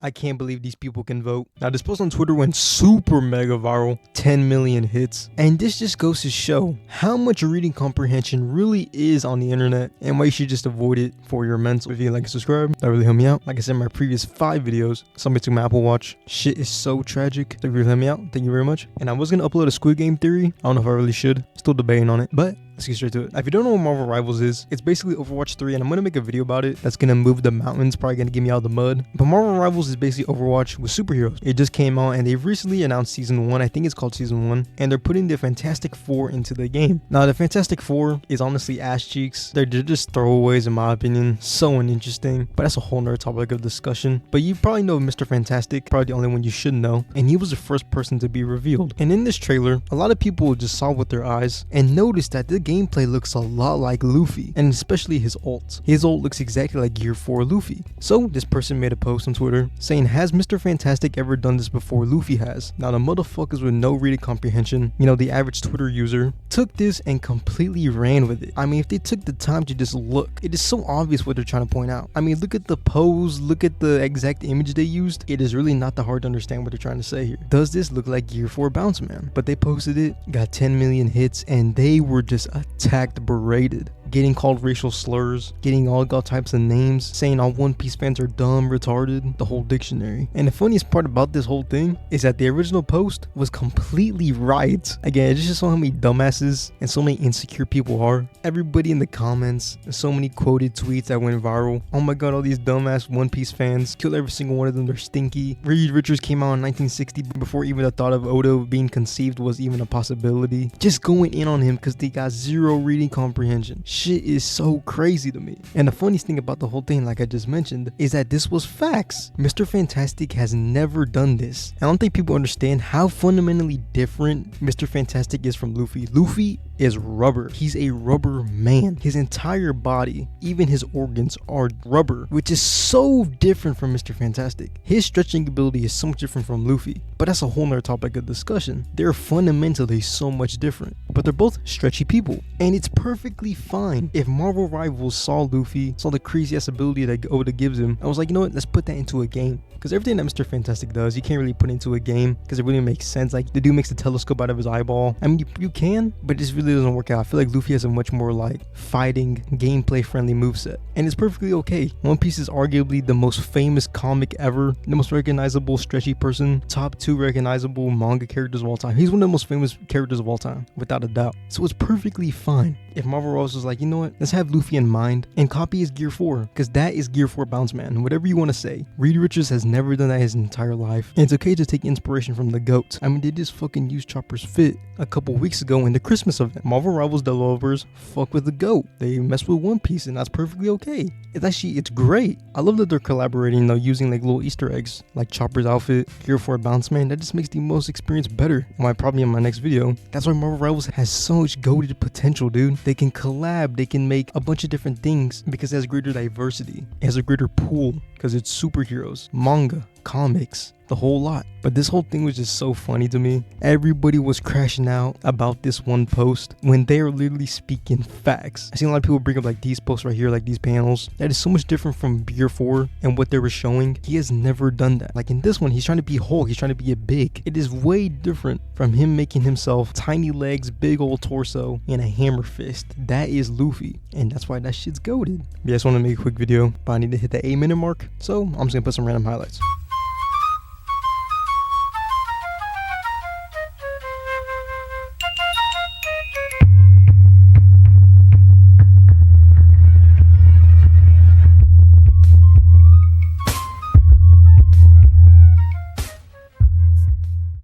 I can't believe these people can vote. Now, this post on Twitter went super mega viral, 10 million hits. And this just goes to show how much reading comprehension really is on the internet and why you should just avoid it for your mental. If you like and subscribe, that really helped me out. Like I said in my previous 5 videos, somebody took my Apple Watch. Shit is so tragic. So if you really helped me out, thank you very much. And I was going to upload a Squid Game theory. I don't know if I really should. Still debating on it, but let's get straight to it. If you don't know what Marvel Rivals is, it's basically Overwatch 3, and I'm going to make a video about it that's going to move the mountains, probably going to get me out of the mud. But Marvel Rivals is basically Overwatch with superheroes. It just came out, and they've recently announced Season 1. I think it's called Season 1, and they're putting the Fantastic Four into the game. Now, the Fantastic Four is honestly ass cheeks. They're just throwaways, in my opinion. So uninteresting, but that's a whole nother topic of discussion. But you probably know Mr. Fantastic, probably the only one you should know, and he was the first person to be revealed. And in this trailer, a lot of people just saw with their eyes and noticed that the gameplay looks a lot like Luffy, and especially his ult. His ult looks exactly like Gear 4 Luffy. So this person made a post on Twitter saying, has Mr. Fantastic ever done this before Luffy has? Now the motherfuckers with no reading comprehension, you know, the average Twitter user, took this and completely ran with it. I mean, if they took the time to just look, it is so obvious what they're trying to point out. I mean, look at the pose, look at the exact image they used. It is really not that hard to understand what they're trying to say here. Does this look like Gear 4 Bounce Man? But they posted it, got 10 million hits, and they were just attacked, berated, getting called racial slurs, getting all types of names, saying all One Piece fans are dumb, retarded, the whole dictionary. And the funniest part about this whole thing is that the original post was completely right. Again, it just shows how many dumbasses and so many insecure people are. Everybody in the comments, so many quoted tweets that went viral. Oh my god, all these dumbass One Piece fans, kill every single one of them, they're stinky. Reed Richards came out in 1960 before even the thought of Oda being conceived was even a possibility. Just going in on him because they got zero reading comprehension. Shit is so crazy to me. And the funniest thing about the whole thing, like I just mentioned, is that this was facts. Mr. Fantastic has never done this. I don't think people understand how fundamentally different Mr. Fantastic is from Luffy. Luffy is rubber. He's a rubber man. His entire body, even his organs, are rubber, which is so different from Mr. Fantastic. His stretching ability is so much different from Luffy, but that's a whole nother topic of discussion. They're fundamentally so much different, but they're both stretchy people, and it's perfectly fine. If Marvel Rivals saw Luffy, saw the crazy ass ability that Oda gives him, I was like, you know what, let's put that into a game. Because everything that Mr. Fantastic does, you can't really put into a game because it really makes sense. Like, the dude makes the telescope out of his eyeball. I mean, you can, but it just really doesn't work out. I feel like Luffy has a much more like fighting, gameplay friendly moveset, and it's perfectly okay. One Piece is arguably the most famous comic ever, the most recognizable stretchy person, top 2 recognizable manga characters of all time. He's one of the most famous characters of all time, without a doubt. So it's perfectly fine if Marvel Rivals was like, you know what, let's have Luffy in mind and copy his Gear 4, because that is Gear 4 Bounce Man, whatever you want to say. Reed Richards has never done that his entire life, and it's okay to take inspiration from the GOAT. I mean, they just fucking used Chopper's fit a couple weeks ago in the Christmas event. Marvel Rivals developers fuck with the GOAT. They mess with One Piece, and that's perfectly okay. It's great. I love that they're collaborating though, using like little Easter eggs, like Chopper's outfit, Gear 4 Bounce Man. That just makes the most experience better. Probably in my next video. That's why Marvel Rivals has so much goated potential, dude. They can collab, they can make a bunch of different things because it has greater diversity. It has a greater pool because it's superheroes, manga, comics, the whole lot. But this whole thing was just so funny to me. Everybody was crashing out about this one post when they are literally speaking facts. I've seen a lot of people bring up like these posts right here, like these panels. That is so much different from Gear 4 and what they were showing. He has never done that. Like in this one, he's trying to be Hulk. He's trying to be big. It is way different from him making himself tiny legs, big old torso, and a hammer fist. That is Luffy, and that's why that shit's goated. But yeah, I just want to make a quick video, but I need to hit the 8-minute mark, so I'm just gonna put some random highlights.